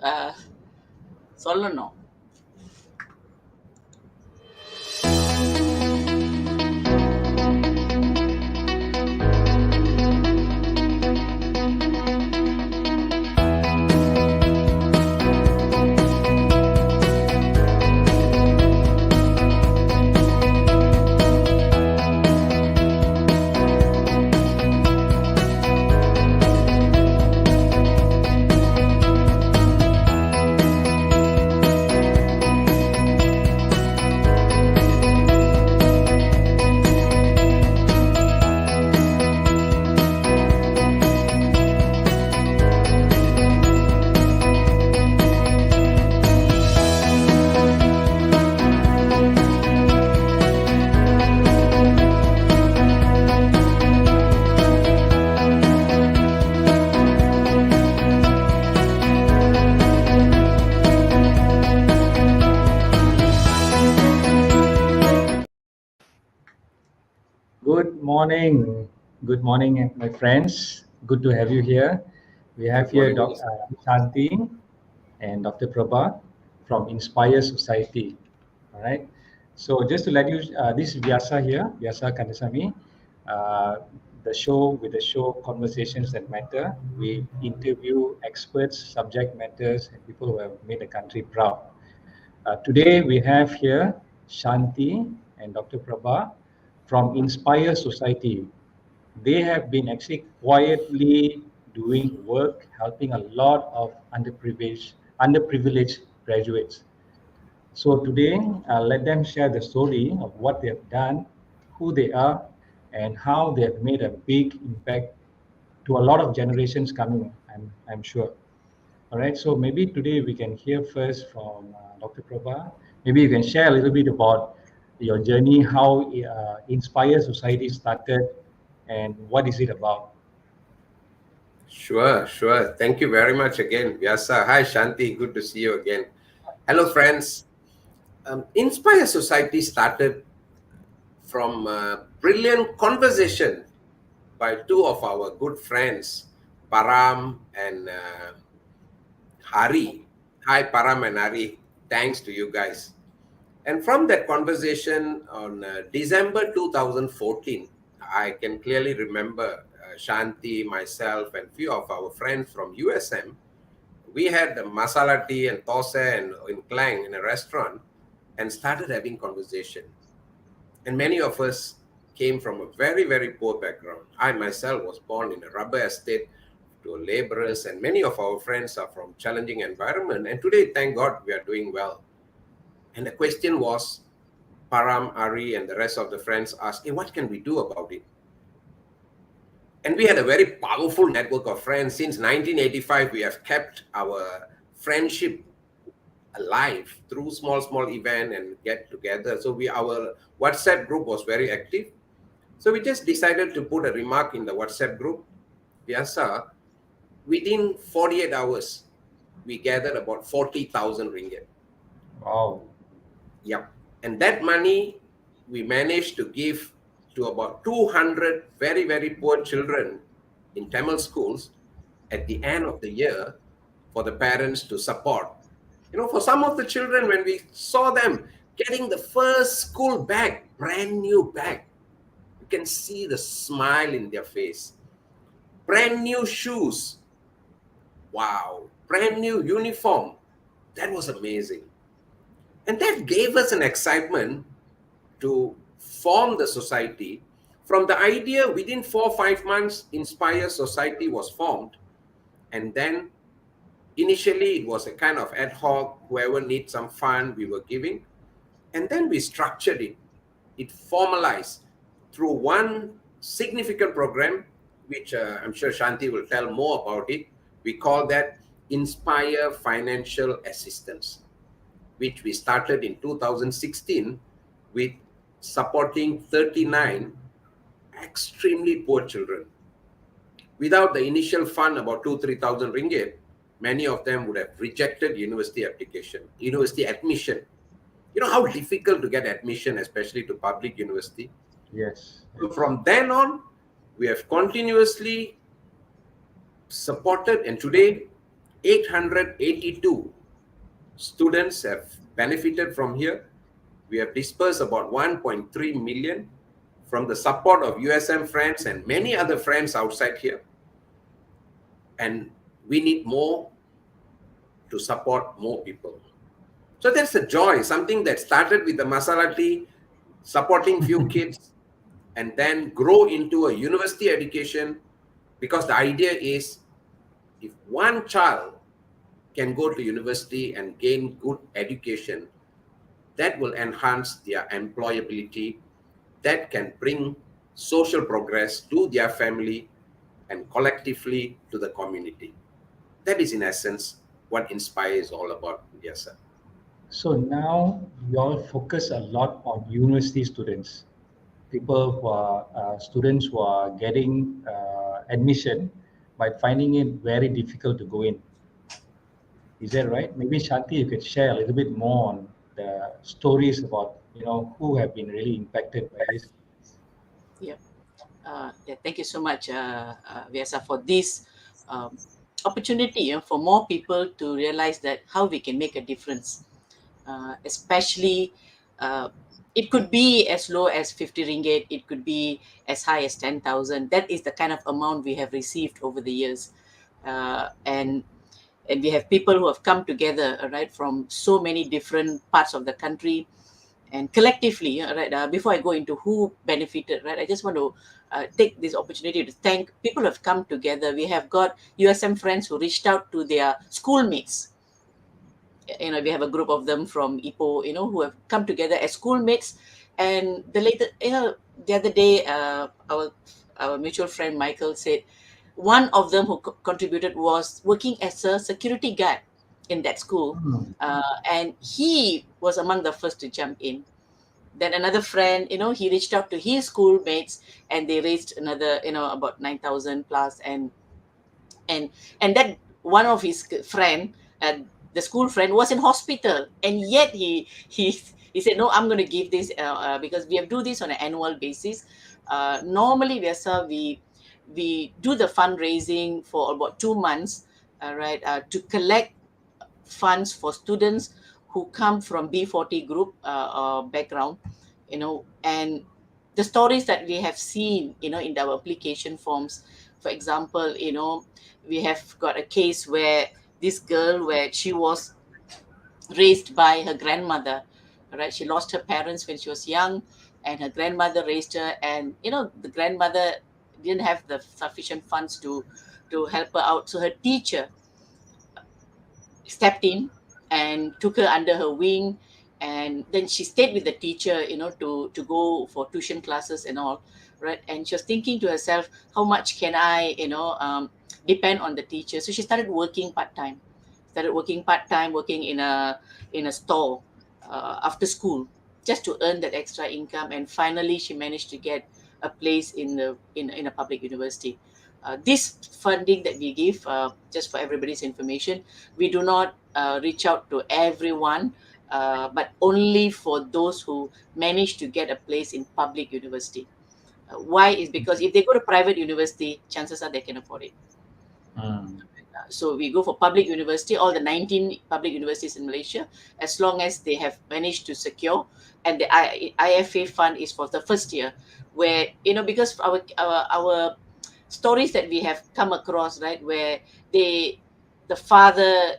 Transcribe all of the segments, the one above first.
அஹ், சொல்லணும். Good morning. Good morning, my friends. Good to have you here. We have Good here morning, Dr. Minister. Shanti and Dr. Prabha from Inspire Society. All right. So just to let you, this is Vyasa here, Vyasa Kandasamy. The show with the show Conversations That Matter. We interview experts, subject matters, and people who have made the country proud. Today we have here Shanti and Dr. Prabha from Inspire Society. They have been actually quietly doing work, helping a lot of underprivileged graduates. So today, I'll let them share the story of what they have done, who they are, and how they have made a big impact to a lot of generations coming, I'm sure. All right, so maybe today we can hear first from Dr. Prabha. Maybe you can share a little bit about your journey, how Inspire Society started, and what is it about? Sure. Thank you very much again, Vyasa. Hi, Shanti. Good to see you again. Hello, friends. Inspire Society started from a brilliant conversation by two of our good friends, Param and Hari. Hi, Param and Hari. Thanks to you guys. And from that conversation on December 2014, I can clearly remember Shanti, myself, and few of our friends from USM. We had the masala tea and thosai and in Klang in a restaurant and started having conversation. And many of us came from a very, very poor background. I myself was born in a rubber estate to laborers, and many of our friends are from challenging environment. And today, thank God, we are doing well. And the question was, Param, Ari, and the rest of the friends asked, hey, what can we do about it? And we had a very powerful network of friends. Since 1985, we have kept our friendship alive through small event and get together. So our WhatsApp group was very active. So we just decided to put a remark in the WhatsApp group. Vyasa, within 48 hours, we gathered about 40,000 ringgit. Wow. Yep. And that money we managed to give to about 200 very, very poor children in Tamil schools at the end of the year for the parents to support. You know, for some of the children, when we saw them getting the first school bag, brand new bag, you can see the smile in their face. Brand new shoes. Wow. Brand new uniform. That was amazing. And that gave us an excitement to form the society. From the idea, within 4 or 5 months, Inspire Society was formed. And then initially it was a kind of ad hoc, whoever needs some fund, we were giving. And then we structured it. It formalized through one significant program, which I'm sure Shanti will tell more about it. We call that Inspire Financial Assistance, which we started in 2016 with supporting 39 extremely poor children. Without the initial fund, about 2,000-3,000 ringgit, many of them would have rejected university application, university admission. You know how difficult to get admission, especially to public university. Yes. So from then on, we have continuously supported, and today 882 students have benefited from here. We have dispersed about 1.3 million from the support of USM friends and many other friends outside here. And we need more to support more people. So that's a joy, something that started with the masala tea, supporting few kids, and then grow into a university education, because the idea is if one child can go to university and gain good education, that will enhance their employability, that can bring social progress to their family and collectively to the community. That is in essence what Inspire is all about, Vyasa. So now you all focus a lot on university students, people who are students who are getting admission but finding it very difficult to go in. Is that right? Maybe Shanti, you could share a little bit more on the stories about who have been really impacted by this. Yeah. Yeah, thank you so much, Vyasa, for this opportunity for more people to realize that how we can make a difference. Especially, it could be as low as 50 ringgit, it could be as high as 10,000. That is the kind of amount we have received over the years. And we have people who have come together, right, from so many different parts of the country, and collectively, right, before I go into who benefited, right, I just want to take this opportunity to thank people who have come together. We have got USM friends who reached out to their schoolmates. We have a group of them from Ipoh, who have come together as schoolmates. And the other day, our mutual friend Michael said one of them who contributed was working as a security guard in that school, Hmm. and he was among the first to jump in. Then another friend, he reached out to his schoolmates, and they raised another, about 9,000 plus, and that one of his friend, the school friend, was in hospital, and yet he said, no, I'm going to give this, because we have do this on an annual basis. Normally, we do the fundraising for about 2 months, right, to collect funds for students who come from B40 group background, and the stories that we have seen, in our application forms. For example, we have got a case where this girl, where she was raised by her grandmother, right? She lost her parents when she was young, and her grandmother raised her, and the grandmother didn't have the sufficient funds to help her out, so her teacher stepped in and took her under her wing, and then she stayed with the teacher, to go for tuition classes and all, right? And she was thinking to herself, how much can I, depend on the teacher? So she started working part-time, working in a store, after school, just to earn that extra income, and finally she managed to get a place in a public university. This funding that we give, just for everybody's information, we do not reach out to everyone, but only for those who manage to get a place in public university. Why is because if they go to private university, chances are they can afford it. Hmm. So we go for public university, all the 19 public universities in Malaysia, as long as they have managed to secure. And the IFA fund is for the first year, where, because our stories that we have come across, right, where the father,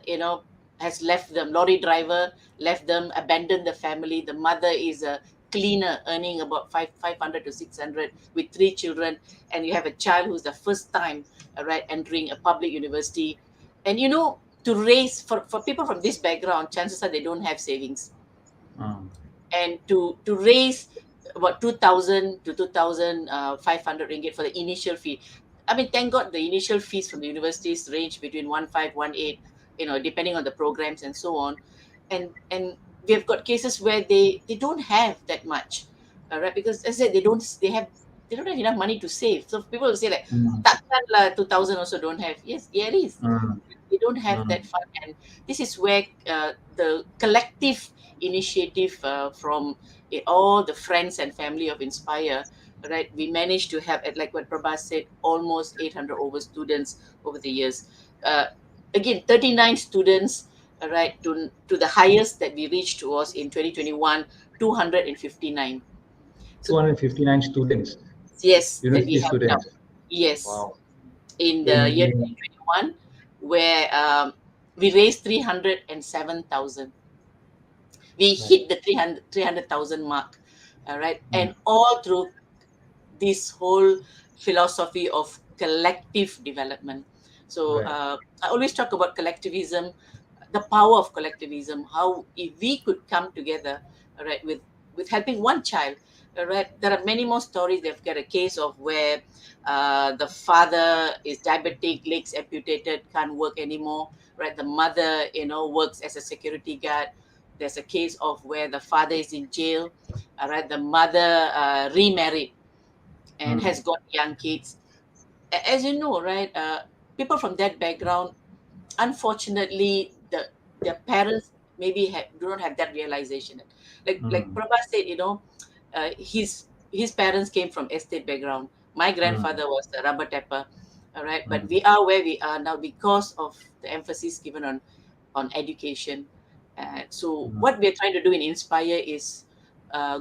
has left them, lorry driver left them, abandoned the family. The mother is a cleaner earning about 500 to 600 with 3 children, and you have a child who's the first time, right, entering a public university. And to raise for people from this background, chances are they don't have savings, Hmm. and to raise about 2,000 to 2,500 ringgit for the initial fee. I mean, thank God the initial fees from the universities range between 1,518, depending on the programs and so on. And we have got cases where they don't have that much, right? Because as I said, they don't have enough money to save. So people will say like, Hmm. takkan lah 2,000 also don't have. Yes, yeah, it is. Hmm. They don't have Hmm. that fund, and this is where the collective initiative from all the friends and family of Inspire, right? We managed to have, like what Prabhas said, almost 800 over students over the years. Uh, again 39 students, right, to the highest that we reached was in 2021, 259. So 259 students, yes, that we university helped out. students. Yes, Wow. in the In year in 2021, where we raised 307,000. We right. hit the 300,000 mark, all right, Mm, and all through this whole philosophy of collective development. So right. I always talk about collectivism, the power of collectivism, how if we could come together, all right, with helping one child, all right. There are many more stories. They've got a case of where the father is diabetic, legs amputated, can't work anymore, right. The mother, works as a security guard. There's a case of where the father is in jail, all right. The mother remarried and Mm, has got young kids. As you know, right, people from that background, unfortunately, their parents maybe do not have that realization. Like mm, Prabha said, his parents came from estate background. My mm, grandfather was a rubber tapper, all right. But mm, we are where we are now because of the emphasis given on education. So mm, what we're trying to do in Inspire is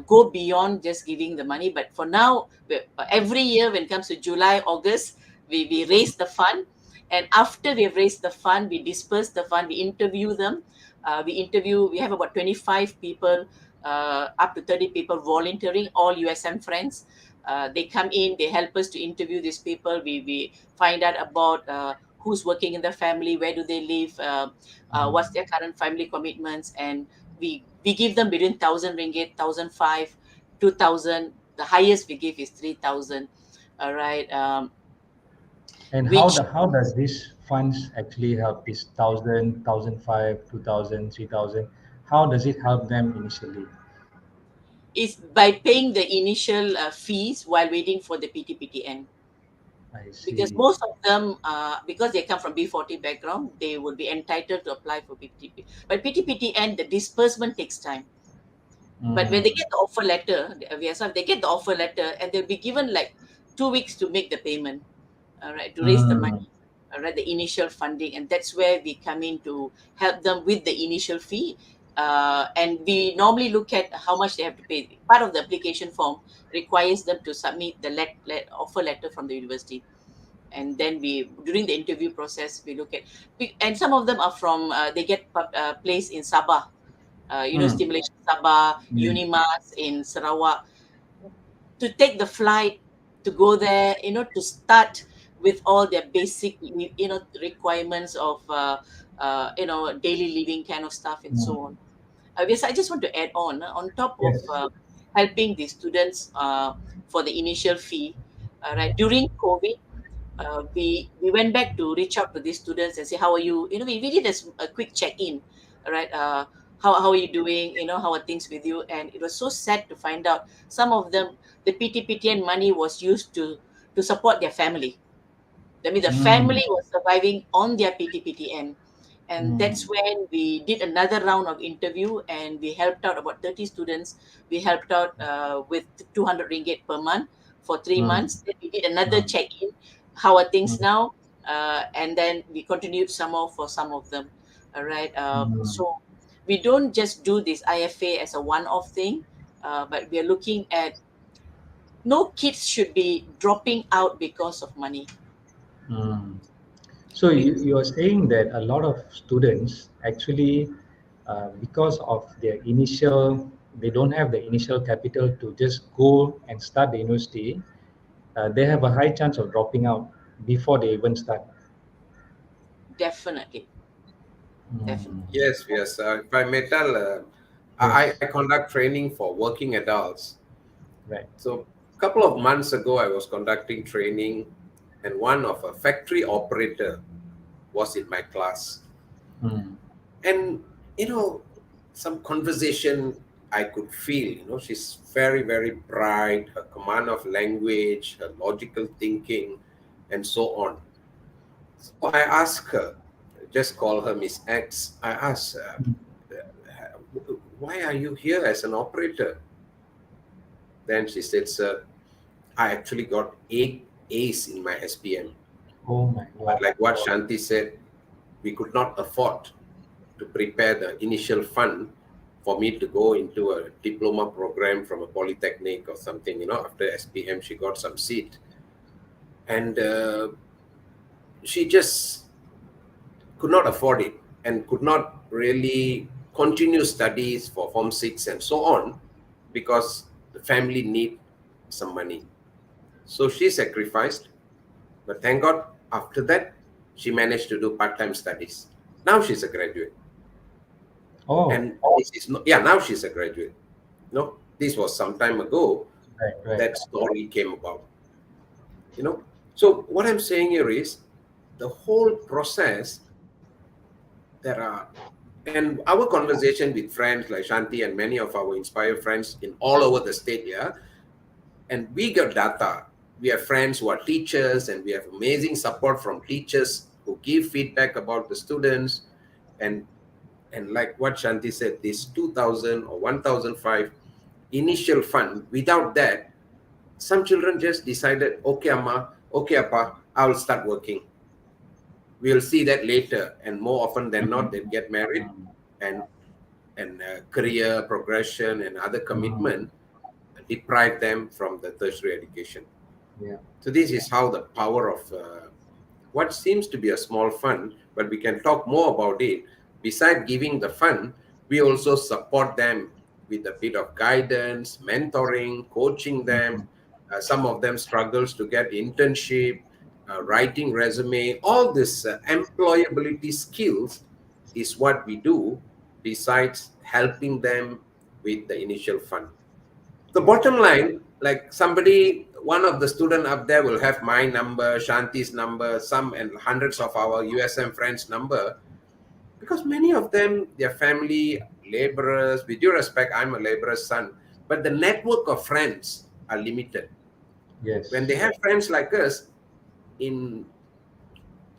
go beyond just giving the money. But for now, every year when it comes to July, August, we raise the fund. And after we have raised the fund, we disperse the fund, we interview them. We have about 25 people, up to 30 people volunteering, all USM friends. They come in, they help us to interview these people. We find out about who's working in the family, where do they live, mm. what's their current family commitments, and we give them between 1,000 ringgit, 1,005, 2,000. The highest we give is 3,000. All right, And which how does this funds actually help this 1,000, 2,000, 3,000? How does it help them initially? is by paying the initial fees while waiting for the PTPTN. I Because see. most of them, because they come from B40 background, they would be entitled to apply for PTP. But PTPTN, the disbursement takes time. But when they Mm, get the offer letter, they get the offer letter and they'll be given like 2 weeks to make the payment, all right, to raise the money, mm, all right, the initial funding. And that's where we come in to help them with the initial fee. And we normally look at how much they have to pay. Part of the application form requires them to submit the offer letter from the university. And then during the interview process, we look at, and some of them are from, they get placed in Sabah, mm. Stimulation Sabah, Yeah. Unimas in Sarawak, to take the flight to go there, to start with all their basic, requirements of, daily living kind of stuff and Mm. so on. Yes, I just want to add on top of Yes. helping the students for the initial fee. Right, during COVID, we went back to reach out to these students and say, how are you? We did a quick check-in, all right? How are you doing? How are things with you? And it was so sad to find out some of them, the PTPTN money was used to support their family. I mean, the Mm, family was surviving on their PTPTN. And mm, that's when we did another round of interview and we helped out about 30 students. We helped out with 200 ringgit per month for three mm, months. Then we did another mm, check-in. How are things mm, now? And then we continued some more for some of them. All right. mm, So we don't just do this IFA as a one-off thing, but we are looking at no kids should be dropping out because of money. mm. So you are saying that a lot of students actually, because of their initial, they don't have the initial capital to just go and start the university, they have a high chance of dropping out before they even start. Definitely. Mm, Definitely. Yes, yes. If I may tell, I, yes, I conduct training for working adults. right. So a couple of months ago, I was conducting training, and one of a factory operator was in my class. Mm, And, you know, some conversation I could feel, she's very, very bright, her command of language, her logical thinking, and so on. So I asked her, just call her Miss X. I asked her, mm, why are you here as an operator? Then she said, sir, I actually got 8 A's in my SPM. oh my But God. like what Shanti said, we could not afford to prepare the initial fund for me to go into a diploma program from a polytechnic or something. After SPM, she got some seat. And she just could not afford it and could not really continue studies for Form 6 and so on, because the family need some money. So she sacrificed, but thank God, after that, she managed to do part-time studies. Now she's a graduate. Oh, And this is not, yeah, now she's a graduate. This was some time ago right. that story came about. So what I'm saying here is the whole process. There are, and our conversation with friends like Shanti and many of our inspired friends in all over the state, yeah, and we got data. We have friends who are teachers, and we have amazing support from teachers who give feedback about the students. And like what Shanti said, this 2000 or 1005 initial fund, without that, some children just decided, okay, Amma, okay, Appa, I'll start working. We'll see that later. And more often than not, they get married, and career progression and other commitment deprive them from the tertiary education. Yeah. So this is how the power of what seems to be a small fund, but we can talk more about it. Besides giving the fund, we also support them with a bit of guidance, mentoring, coaching them. Some of them struggles to get internship, writing resume. All this employability skills is what we do, besides helping them with the initial fund. The bottom line, like one of the student up there will have my number, Shanti's number, some and hundreds of our USM friends' number, because many of them, their family, laborers. With due respect, I'm a laborer's son, but the network of friends are limited. Yes. When they have friends like us in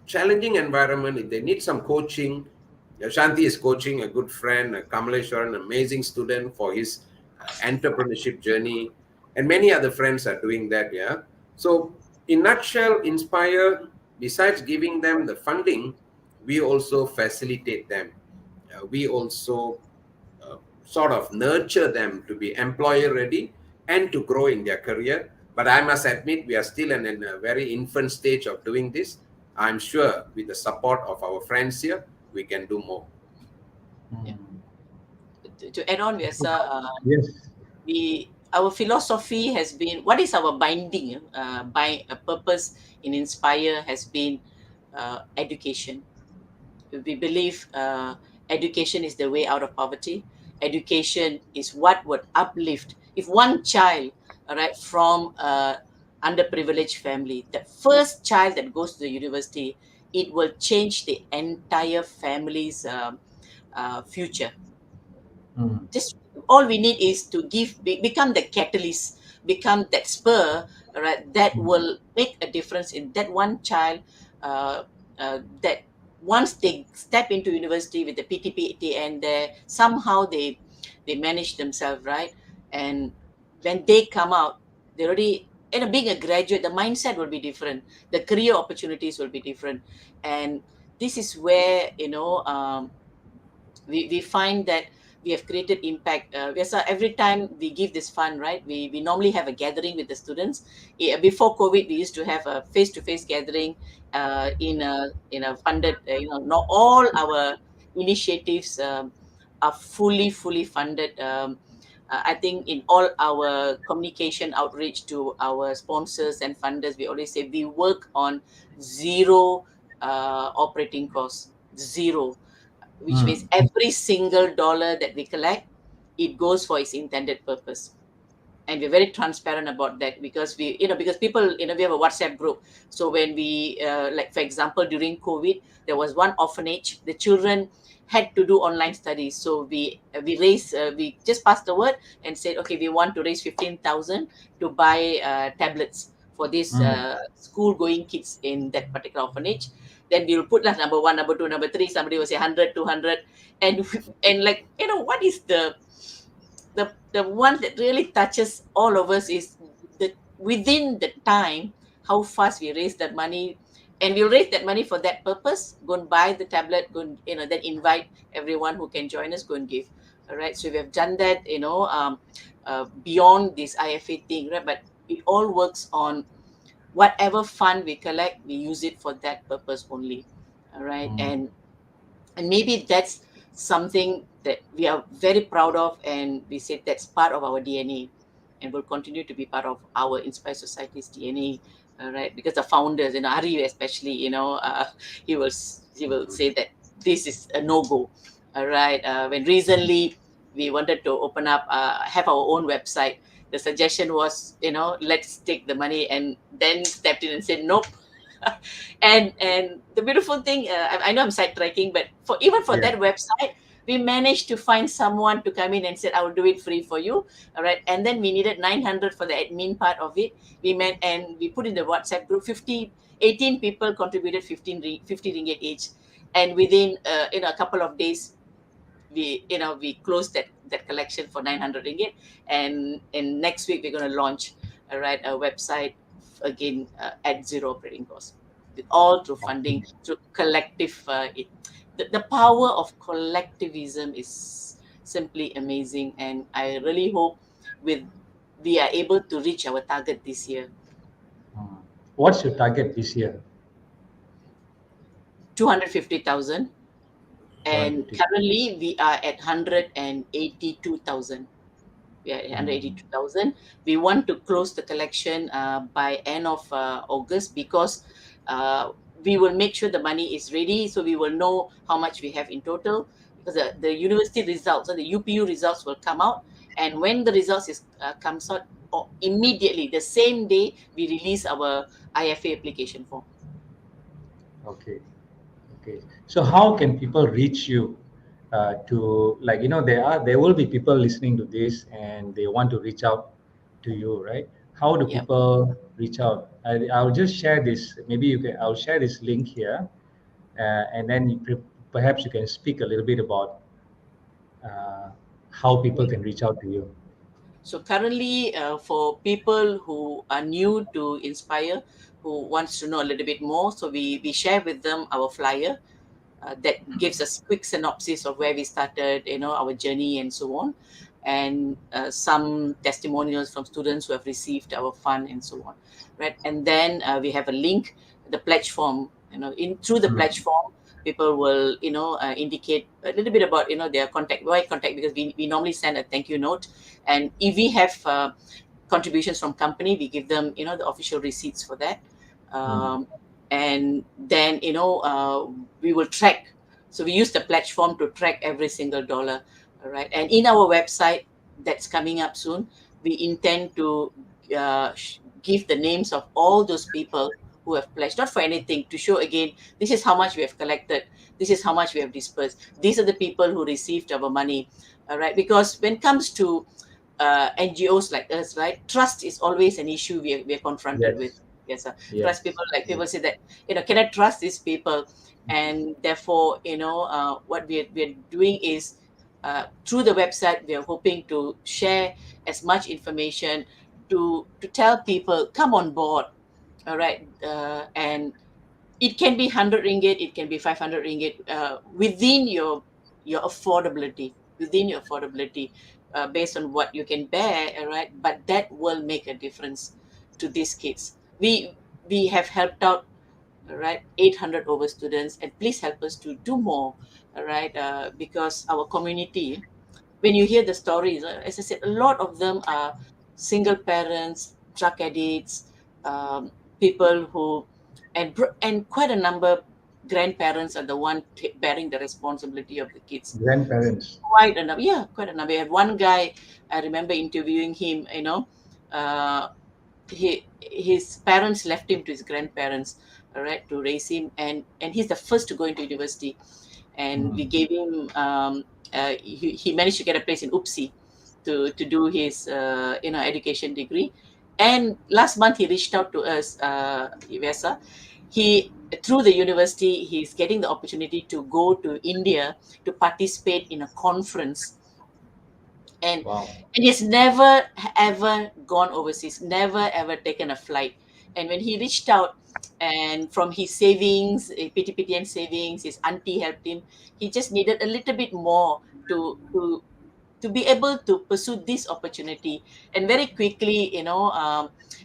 challenging environment, if they need some coaching, Shanti is coaching a good friend, Kamaleshwar, an amazing student for his entrepreneurship journey, and many other friends are doing that. Yeah. So, in nutshell, Inspire, besides giving them the funding, we also facilitate them. We also sort of nurture them to be employer ready and to grow in their career. But I must admit, we are still in a very infant stage of doing this. I'm sure with the support of our friends here, we can do more. Yeah. To add on, Vyasa, Yes. our philosophy has been, what is our binding by a purpose in Inspire has been education. We believe education is the way out of poverty. Education is what would uplift. If one child, all right, from underprivileged family, the first child that goes to the university, it will change the entire family's future. Just all we need is to become the catalyst, become that spur, right, that will make a difference in that one child, that once they step into university with the PTP and there, somehow they manage themselves, right? And when they come out, they already, being a graduate, the mindset will be different, the career opportunities will be different. And this is where, we find that we have created impact. Every time we give this fund, right, we normally have a gathering with the students. Before COVID, we used to have a face-to-face gathering in a funded, not all our initiatives are fully funded. I think in all our communication outreach to our sponsors and funders, we always say we work on zero operating costs, zero, which means every single dollar that we collect, it goes for its intended purpose. And we're very transparent about that, because because people, we have a WhatsApp group. So when we, like for example, during COVID, there was one orphanage, the children had to do online studies. So we just passed the word and said, okay, we want to raise 15,000 to buy tablets for these school going kids in that particular orphanage. Then we'll put like number one, number two, number three, somebody will say 100, 200. And like, what is the one that really touches all of us is the within the time, how fast we raise that money. and we'll raise that money for that purpose. Go and buy the tablet, go and, then invite everyone who can join us, go and give. All right, so we have done that, beyond this IFA thing, right? But it all works on whatever fund we collect, we use it for that purpose only. All right, and maybe that's something that we are very proud of, and we say that's part of our DNA, and will continue to be part of our Inspire Society's DNA. Right, because the founders, Ari especially, he will say that this is a no-go. All right, when recently we wanted to open up, have our own website, the suggestion was, let's take the money, and then stepped in and said nope. And the beautiful thing, I know I'm sidetracking, but for Yeah. that website, we managed to find someone to come in and said, I will do it free for you. All right, and then we needed 900 for the admin part of it. We put in the WhatsApp group, 18 people contributed 50 ringgit each, and within a couple of days, we closed that collection for 900 ringgit, and next week we're going to launch, a website again, at zero operating cost, all through funding, through collective. The power of collectivism is simply amazing, and I really hope with we are able to reach our target this year. What's your target this year? 250,000, and 150. currently we are at 182,000. We are at 182,000. We want to close the collection by end of August, because we will make sure the money is ready, so we will know how much we have in total, because the university results, or the UPU results, will come out, and when the results comes out, or immediately the same day we release our IFA application form. Okay. Okay. So how can people reach you to, like, there will be people listening to this and they want to reach out to you, right? How do Yep. people reach out? I'll just share this. Maybe I'll share this link here, and then perhaps you can speak a little bit about how people can reach out to you. So currently, for people who are new to Inspire, who wants to know a little bit more, so we share with them our flyer, that gives us quick synopsis of where we started, our journey and so on, and some testimonials from students who have received our fund and so on, right? And then we have a link, the pledge form. Through the pledge form, people will indicate a little bit about their contact. Why contact? Because we normally send a thank you note, and if we have contributions from company, we give them the official receipts for that. um, and then we will track, so we use the pledge form to track every single dollar. All right, and in our website that's coming up soon, we intend to give the names of all those people who have pledged, not for anything, to show again, this is how much we have collected, this is how much we have dispersed, these are the people who received our money. All right, because when it comes to NGOs like us, right, trust is always an issue we are confronted with. Yes. Yes, sir. Trust Yes. people, like Yes. people say that, can I trust these people? And therefore, what we're doing is, through the website, we are hoping to share as much information to tell people, come on board. All right, and it can be 100 ringgit, it can be 500 ringgit, within your affordability, based on what you can bear. All right, but that will make a difference to these kids. We have helped out, all right, 800 over students, and please help us to do more. All right, because our community, when you hear the stories, as I said, a lot of them are single parents, drug addicts, people who, and quite a number, grandparents are the one bearing the responsibility of the kids. Grandparents. Quite a number, yeah, quite a number. We have one guy, I remember interviewing him. Uh, his parents left him to his grandparents, all right, to raise him, and he's the first to go into university, and we gave him, he managed to get a place in UPSI to do his education degree. And last month he reached out to us, Vyasa. He, through the university, he's getting the opportunity to go to India to participate in a conference, and Wow. and he's never ever gone overseas, never ever taken a flight. And when he reached out, And from his savings, PTPTN savings, his auntie helped him. He just needed a little bit more to be able to pursue this opportunity. And very quickly,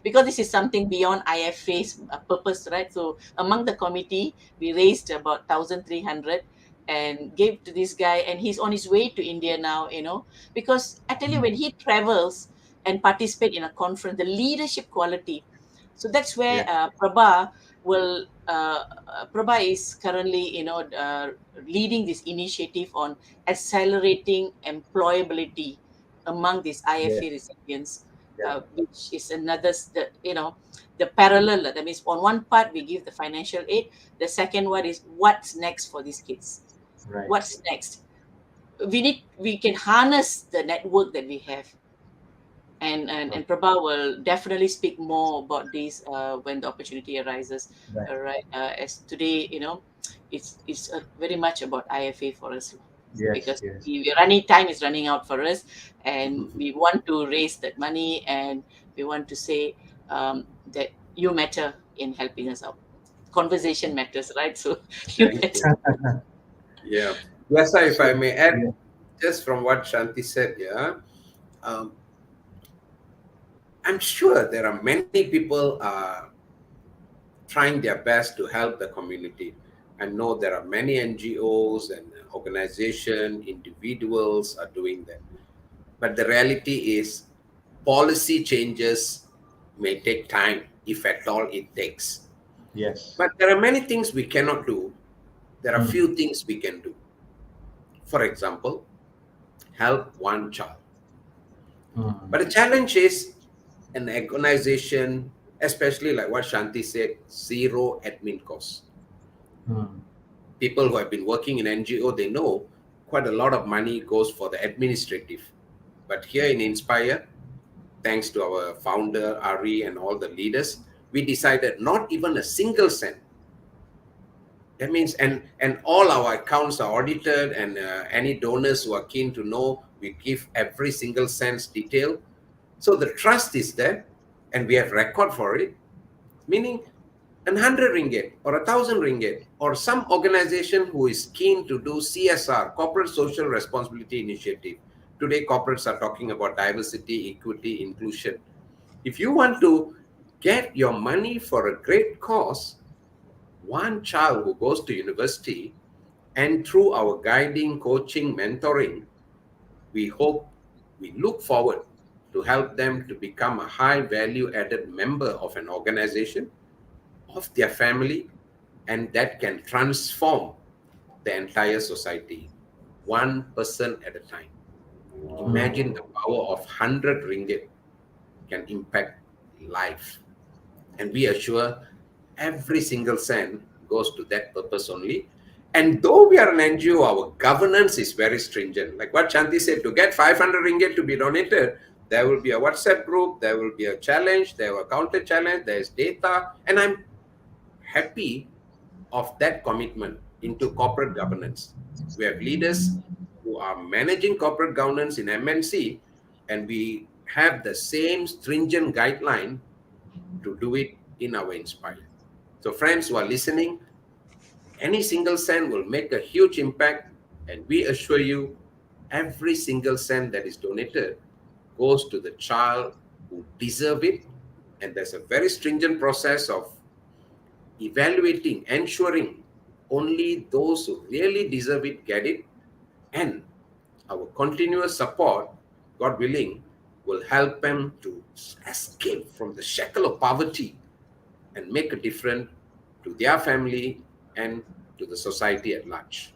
because this is something beyond IFA's purpose, right? So among the committee, we raised about 1,300 and gave to this guy, and he's on his way to India now, because I tell you, when he travels and participate in a conference, the leadership quality. So that's where Yeah. Prabha is currently, leading this initiative on accelerating employability among these Yeah. IFA recipients, Yeah. which is another, the parallel. That means on one part we give the financial aid. The second one is what's next for these kids. Right. What's next? We can harness the network that we have, and Okay. Prabha will definitely speak more about this when the opportunity arises. Right. All right, as today, it's very much about IFA for us, Yes. because Yes. time is running out for us, and we want to raise that money, and we want to say that you matter in helping us out. Conversation matters, right? So you Thank matter. you. Yeah. Yes, sir, if I So may add, yeah. just from what Shanti said, yeah, um, I'm sure there are many people trying their best to help the community. I know there are many NGOs and organizations, individuals are doing that. But the reality is, policy changes may take time, if at all it takes. Yes. But there are many things we cannot do. There are Mm. few things we can do. For example, help one child. Mm. But the challenge is an organization, especially like what Shanti said, zero admin costs. Mm. People who have been working in NGO, they know quite a lot of money goes for the administrative. But here in Inspire, thanks to our founder, Ari, and all the leaders, we decided not even a single cent. That means, and all our accounts are audited, and any donors who are keen to know, we give every single cent's detail. So the trust is there, and we have record for it, meaning 100 ringgit or 1,000 ringgit, or some organization who is keen to do CSR, corporate social responsibility initiative. Today, corporates are talking about diversity, equity, inclusion. If you want to get your money for a great cause, one child who goes to university, and through our guiding, coaching, mentoring, we hope, we look forward to help them to become a high value added member of an organization, of their family, and that can transform the entire society, one person at a time. Imagine Mm. the power of 100 ringgit can impact life. And we assure every single cent goes to that purpose only. And though we are an NGO, our governance is very stringent. Like what Chanti said, to get 500 ringgit to be donated, there will be a WhatsApp group, there will be a challenge, there will be a counter challenge, there's data. And I'm happy of that commitment into corporate governance. We have leaders who are managing corporate governance in MNC, and we have the same stringent guideline to do it in our Inspire. So, friends who are listening, any single cent will make a huge impact, and we assure you, every single cent that is donated goes to the child who deserve it. And there's a very stringent process of evaluating, ensuring only those who really deserve it get it, and our continuous support, God willing, will help them to escape from the shackle of poverty and make a difference to their family and to the society at large.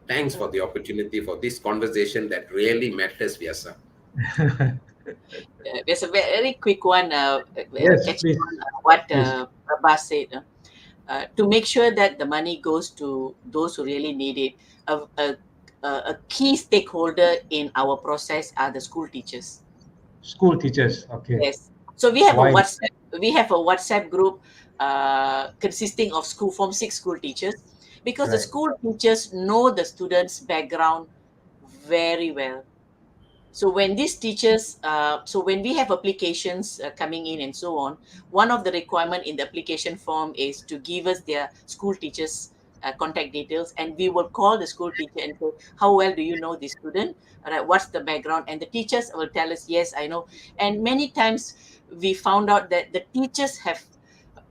Thanks for the opportunity for this conversation that really matters, Vyasa. There's a very quick one, Yes, catching please. on what Please. Prabha said. To make sure that the money goes to those who really need it, a key stakeholder in our process are the school teachers. School teachers. Okay. Yes. So we have a Why? WhatsApp group consisting of Form 6 school teachers, because the Right. school teachers know the students' background very well. So when these teachers, so when we have applications coming in and so on, one of the requirement in the application form is to give us their school teachers contact details, and we will call the school teacher and say, how well do you know this student? All right, what's the background? And the teachers will tell us, yes, I know. And many times we found out that the teachers have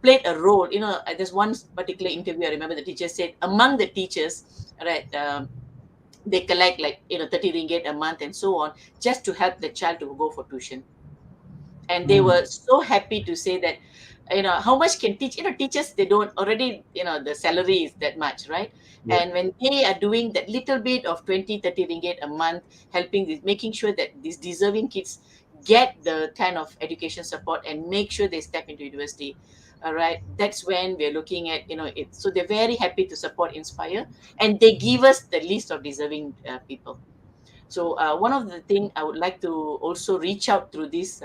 played a role. There's one particular interview I remember the teacher said among the teachers, right, they collect like 30 ringgit a month and so on, just to help the child to go for tuition. And they Mm. were so happy to say that, how much can teachers, they don't already, the salary is that much, right? Yeah. And when they are doing that little bit of 20, 30 ringgit a month, helping this, making sure that these deserving kids get the kind of education support and make sure they step into university. All right, that's when we're looking at, it. So they're very happy to support Inspire, and they give us the list of deserving people. So one of the thing I would like to also reach out through this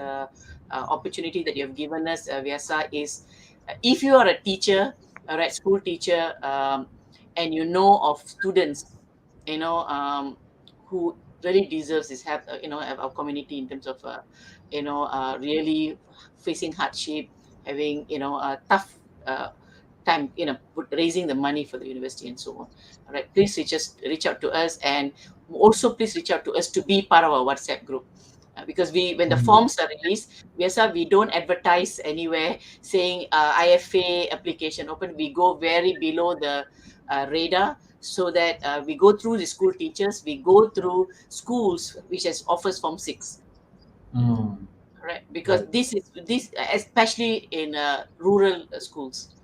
opportunity that you have given us, Vyasa, is if you are a teacher, all right, school teacher, and you know of students, you know, who really deserves this help, our community in terms of, really facing hardship, having, a tough time, raising the money for the university and so on. All right, please reach out to us, and also please reach out to us to be part of our WhatsApp group. Because when the Mm. forms are released, we don't advertise anywhere saying IFA application open. We go very below the radar, so that we go through the school teachers, we go through schools which has offers form 6. Mm. Right, because Right. this especially in rural schools,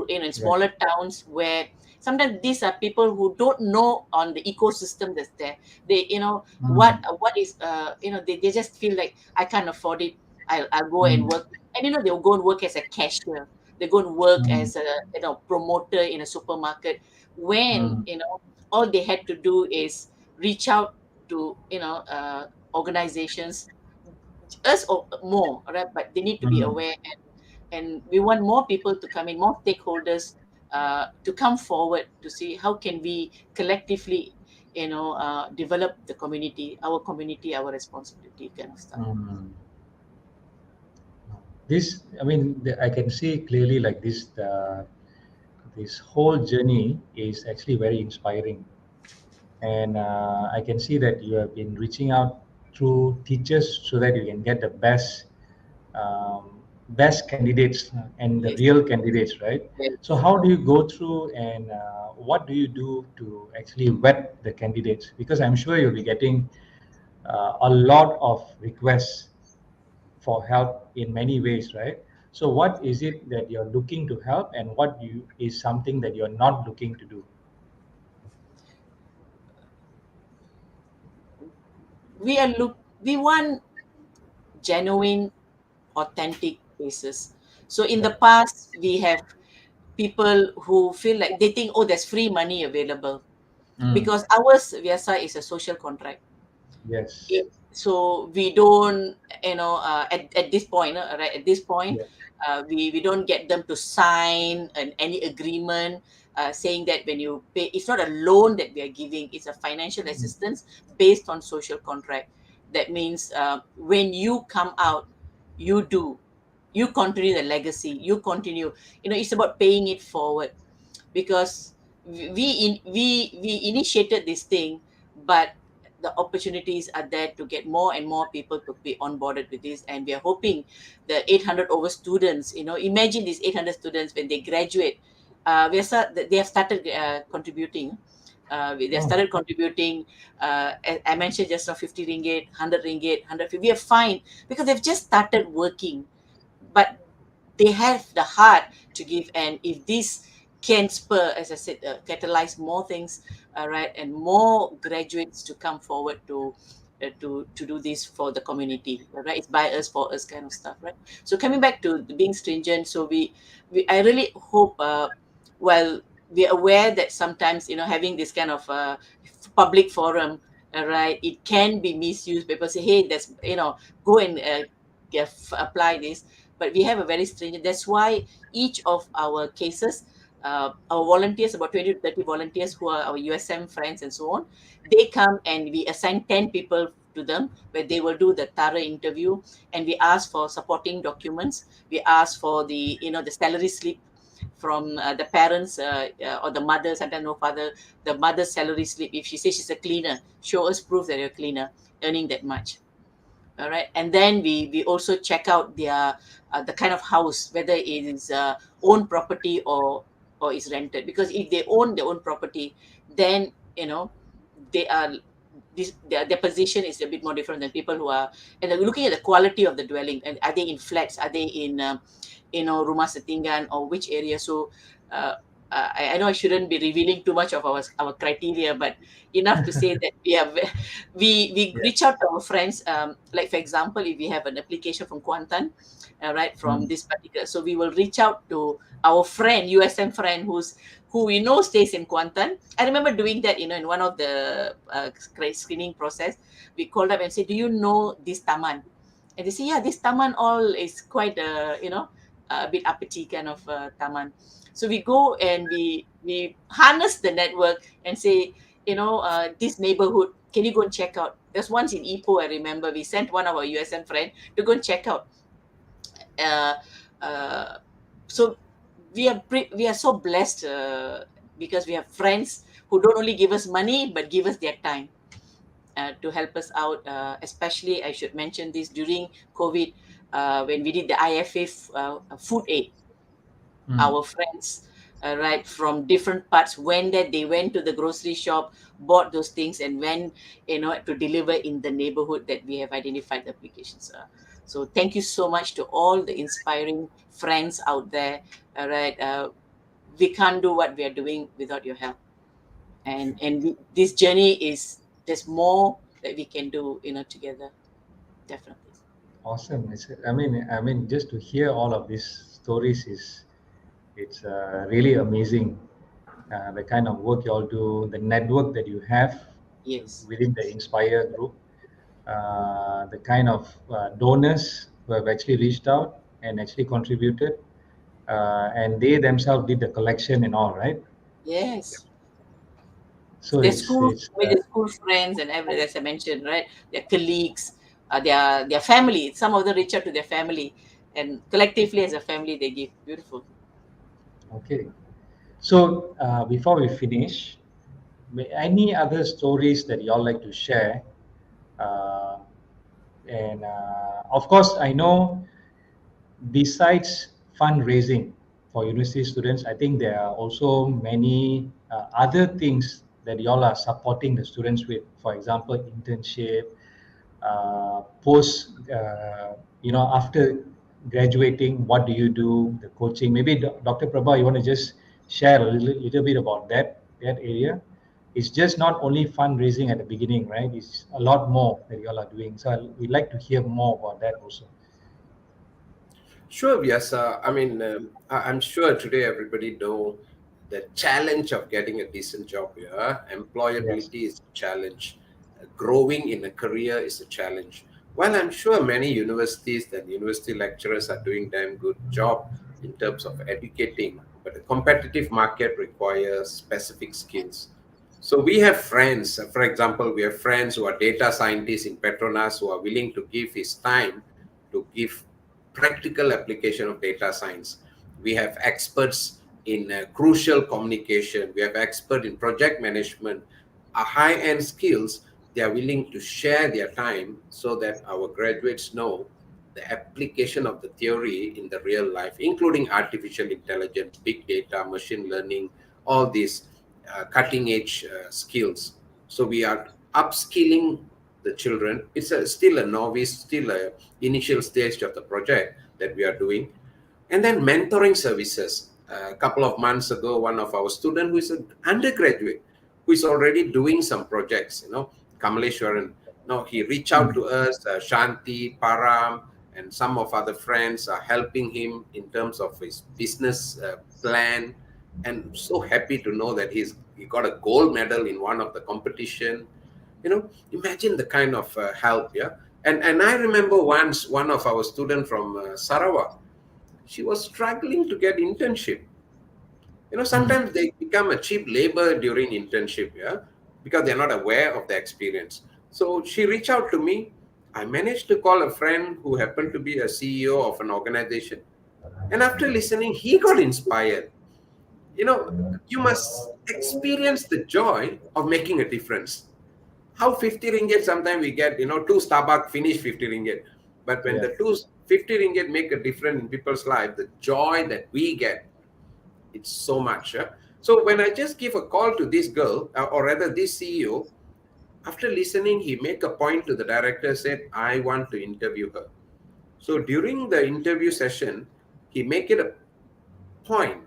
in Right. smaller towns, where sometimes these are people who don't know on the ecosystem that's there. They, Mm. what is, they just feel like, I can't afford it, I'll go and Mm. work. And they'll go and work as a cashier, they go and work Mm. as a, promoter in a supermarket, when, Mm. all they had to do is reach out to, organizations, us or more, all right, but they need to be Mm. aware, and we want more people to come in, more stakeholders to come forward to see how can we collectively, develop the community, our responsibility kind of stuff. Mm. This, I mean, I can see clearly like this. This whole journey is actually very inspiring, and I can see that you have been reaching out through teachers so that you can get the best candidates and the Yes, real candidates, right? So yes. how do you go through, and what do you do to actually vet the candidates? Because I'm sure you'll be getting a lot of requests for help in many ways, right? So what is it that you're looking to help, and what you is something that you're not looking to do? We want genuine, authentic cases. So in the Right. past, we have people who feel like they think, oh, there's free money available, Mm. because ours, Vyasa, is a social contract. Yes. So we don't, at this point, right, at this point, Yeah. we don't get them to sign any agreement saying that when you pay, it's not a loan that we are giving, it's a financial Mm. assistance based on social contract. That means when you come out, you do, you continue the legacy, you continue, it's about paying it forward. Because we initiated this thing, but the opportunities are there to get more and more people to be onboarded with this, and we are hoping the 800 over students, imagine these 800 students when they graduate, they have started contributing. They have Oh. started contributing. I mentioned just now, 50 ringgit, 100 ringgit, 150. We are fine because they've just started working, but they have the heart to give. And if this can spur, as I said, catalyze more things, right, and more graduates to come forward to do this for the community, right? It's by us, for us kind of stuff, right? So coming back to being stringent, so we I really hope, well, we're aware that sometimes, having this kind of public forum, right, it can be misused. People say, hey, that's, go and apply this. But we have a very stringent. That's why each of our cases, our volunteers, about 20 to 30 volunteers who are our USM friends and so on, they come and we assign 10 people to them, where they will do the thorough interview, and we ask for supporting documents. We ask for the, the salary slip from the parents, or the mother, sometimes no father, the mother's salary slip. If she says she's a cleaner, show us proof that you're a cleaner, earning that much. All right. And then we also check out their the kind of house, whether it is own property or is rented. Because if they own their own property, then they are their position is a bit more different than people who are, and they're looking at the quality of the dwelling, and are they in flats, are they in rumah setinggan, or which area. So I know I shouldn't be revealing too much of our criteria, but enough to say that we Yeah. reach out to our friends. Like for example, if we have an application from Kuantan, right, from Mm. this particular, so we will reach out to our friend, USM friend, who we know stays in Kuantan. I remember doing that, in one of the screening process. We called up and said, "Do you know this taman?" And they say, "Yeah, this taman all is quite a bit uppity kind of taman." So we go and we harness the network and say, this neighborhood, can you go and check out? There's once in Ipoh, I remember, we sent one of our USM friend to go and check out. Uh, uh, so we are so blessed, because we have friends who don't only give us money but give us their time, to help us out. Especially, I should mention this, during COVID, when we did the IFA food aid. Mm. Our friends, right, from different parts, when that they went to the grocery shop, bought those things, and went, to deliver in the neighborhood that we have identified the applications. So thank you so much to all the inspiring friends out there. All right. We can't do what we are doing without your help, this journey is, there's more that we can do, together, definitely. Awesome. I mean, just to hear all of these stories it's really amazing. The kind of work you all do, the network that you have Yes. within the Inspire group, the kind of donors who have actually reached out and actually contributed, and they themselves did the collection and all, right? Yes. So Their it's school, it's with their school friends and everything, as I mentioned, right? Their colleagues, their family. Some of them reach out to their family, and collectively as a family, they give. Beautiful. okay. So before we finish, any other stories that y'all like to share? Uh, and of course, I know besides fundraising for university students, I think there are also many other things that y'all are supporting the students with. For example, internship, post, after graduating, what do you do? The coaching. Maybe Dr. Prabha, you want to just share a little bit about that area. It's just not only fundraising at the beginning, right? It's a lot more that y'all are doing. So we'd like to hear more about that also. Sure, yes. I mean, I'm sure today everybody know the challenge of getting a decent job here. Yes. Employability is a challenge. Growing in a career is a challenge. While I'm sure many universities and university lecturers are doing damn good job in terms of educating, but the competitive market requires specific skills. So we have friends, for example, we have friends who are data scientists in Petronas who are willing to give his time to give practical application of data science. We have experts in crucial communication. We have expert in project management. High-end skills, they are willing to share their time so that our graduates know the application of the theory in the real life, including artificial intelligence, big data, machine learning, all these cutting edge skills. So we are upskilling the children. It's still a novice, still a initial stage of the project that we are doing. And then mentoring services. A couple of months ago, one of our students who is an undergraduate, who is already doing some projects, Kamaleshwaran. Now he reached out Mm. to us, Shanti, Param, and some of other friends are helping him in terms of his business plan. And so happy to know that he got a gold medal in one of the competition. Imagine the kind of help, yeah. And I remember once one of our student from Sarawak, she was struggling to get internship. Mm. Sometimes they become a cheap labor during internship, yeah, because they're not aware of the experience. So she reached out to me. I managed to call a friend who happened to be a CEO of an organization. And after listening, he got inspired. You know, you must experience the joy of making a difference. How 50 ringgit sometimes we get, two Starbucks finish 50 ringgit. But when Yeah. the 50 ringgit make a difference in people's life, the joy that we get, it's so much. So when I just give a call to this girl, or rather this CEO, after listening, he make a point to the director, said, I want to interview her. So during the interview session, he make it a point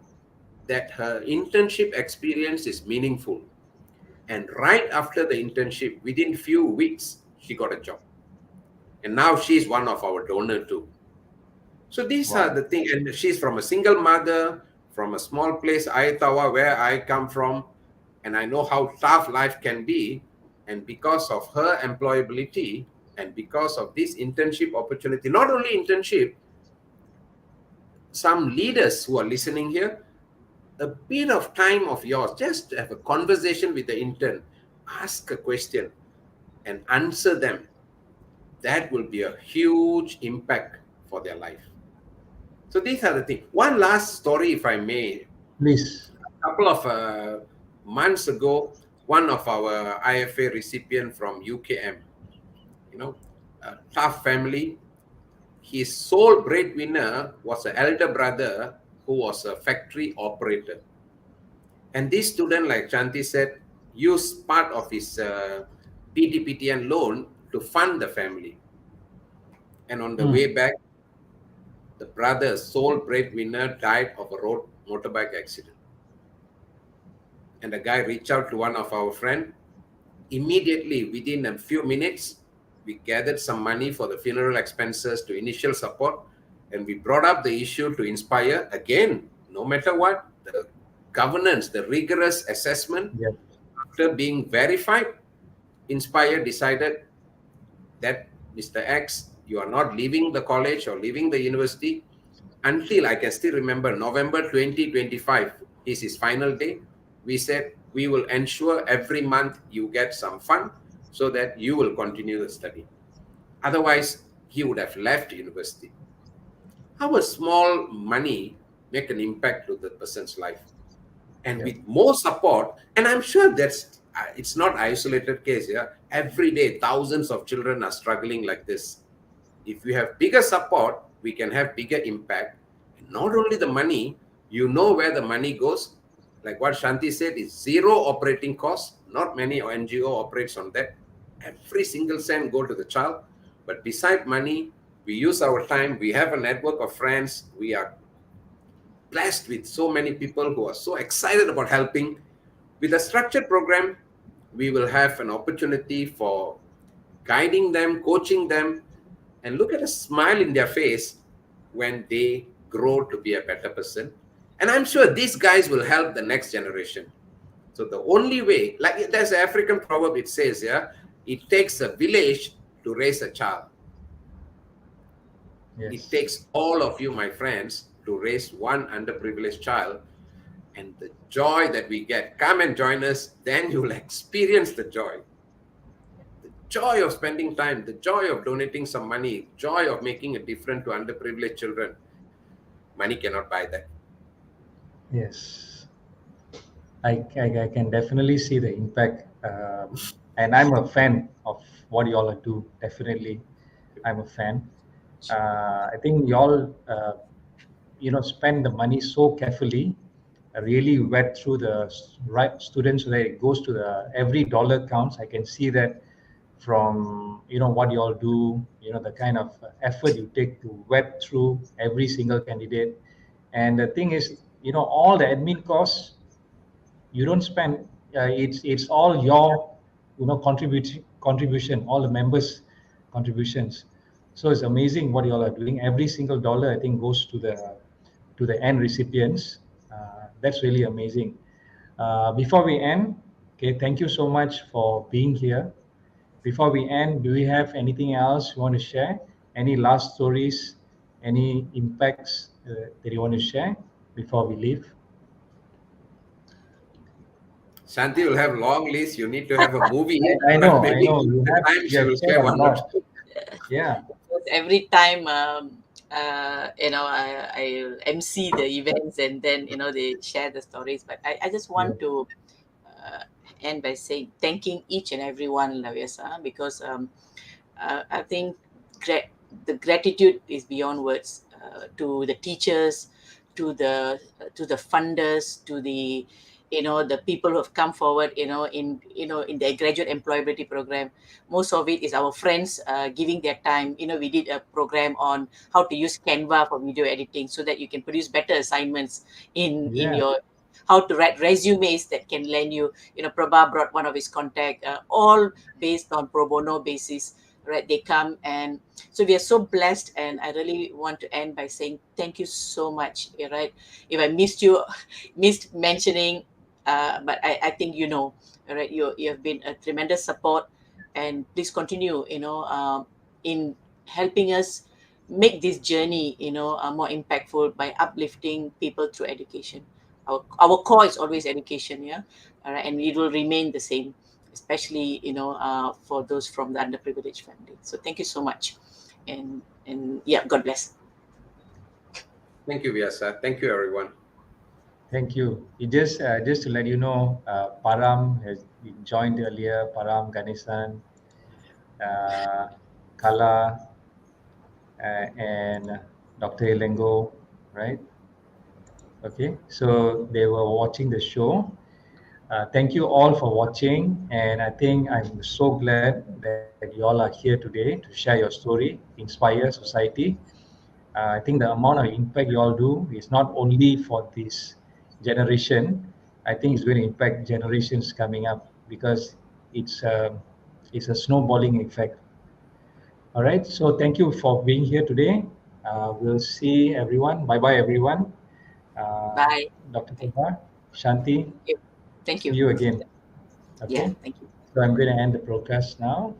that her internship experience is meaningful. And right after the internship, within few weeks, she got a job. And now she's one of our donor too. So these are Wow. the things. And she's from a single mother, from a small place, Ayatawa, where I come from. And I know how tough life can be. And because of her employability and because of this internship opportunity, not only internship, some leaders who are listening here, a bit of time of yours, just have a conversation with the intern, ask a question and answer them. That will be a huge impact for their life. So these are the things. One last story, if I may. Please. A couple of months ago, one of our IFA recipient from UKM, a tough family. His sole breadwinner was an elder brother who was a factory operator. And this student, like Chanti said, used part of his PTPTN loan to fund the family. And on the Mm. way back, the brother, sole breadwinner, died of a road motorbike accident. And the guy reached out to one of our friends. Immediately, within a few minutes, we gathered some money for the funeral expenses to initial support. And we brought up the issue to Inspire. Again, no matter what, the governance, the rigorous assessment, Yeah. after being verified, Inspire decided that Mr. X, you are not leaving the college or leaving the university until, I can still remember, November 2025 is his final day. We said we will ensure every month you get some fund so that you will continue the study. Otherwise, he would have left university. How a small money make an impact to the person's life? And Yeah. with more support, and I'm sure that's it's not isolated case. Yeah, every day thousands of children are struggling like this. If we have bigger support, we can have bigger impact. And not only the money, you know where the money goes. Like what Shanti said, is zero operating cost. Not many NGO operates on that. Every single cent go to the child. But beside money, we use our time. We have a network of friends. We are blessed with so many people who are so excited about helping. With a structured program, we will have an opportunity for guiding them, coaching them, and look at a smile in their face when they grow to be a better person. And I'm sure these guys will help the next generation. So the only way, like there's an African proverb, it says, yeah, it takes a village to raise a child. It Yes. takes all of you, my friends, to raise one underprivileged child. And the joy that we get, come and join us, then you'll experience the joy. The joy of spending time, the joy of donating some money, joy of making a difference to underprivileged children. Money cannot buy that. Yes. I can definitely see the impact. And I'm a fan of what you all do. Definitely, I'm a fan. I think you all, spend the money so carefully, really vet through the right students so that it goes to the every dollar counts. I can see that from what you all do, the kind of effort you take to vet through every single candidate. And the thing is, all the admin costs you don't spend. It's all your contribution, all the members contributions. So it's amazing what you all are doing. Every single dollar I think goes to the end recipients. That's really amazing. Before we end, okay, thank you so much for being here. Before we end, do we have anything else you want to share? Any last stories, any impacts that you want to share before we leave? Shanti will have long list. You need to have a movie, I but know, I maybe know. the time You she have will shared share a one or lot. two. Yeah, Because every time I MC the events, and then they share the stories. But I just yeah, want to uh, end by saying thanking each and every one, Vyasa, because I think gra- the gratitude is beyond words, to the teachers, to the funders, to the people who have come forward, in the graduate employability program. Most of it is our friends giving their time. We did a program on how to use Canva for video editing, so that you can produce better assignments in yeah, your, how to write resumes that can lend you. Prabha brought one of his contact, all based on pro bono basis, right? They come, and so we are so blessed. And I really want to end by saying thank you so much, right? If I missed you, missed mentioning, but I think all right, you have been a tremendous support, and please continue, in helping us make this journey, more impactful by uplifting people through education. Our core is always education, yeah, all right, and it will remain the same, especially for those from the underprivileged family. So thank you so much, and yeah, God bless. Thank you, Vyasa. Thank you, everyone. thank you. Just to let you know, Param has been joined earlier. Param, Ganesan, uh, Kala, and Dr. Elengo, right? Okay, so they were watching the show. Thank you all for watching, and I think I'm so glad that you all are here today to share your story, inspire society. I think the amount of impact you all do is not only for this generation. I think it's going to impact generations coming up, because it's a, it's a snowballing effect. All right. So thank you for being here today. We'll see everyone. Bye bye, everyone. Uh, Bye. Dr. Bye. Prabha, Shanti, Thank you. Thank see you. you again. Yeah, Okay. thank you. So I'm going to end the broadcast now.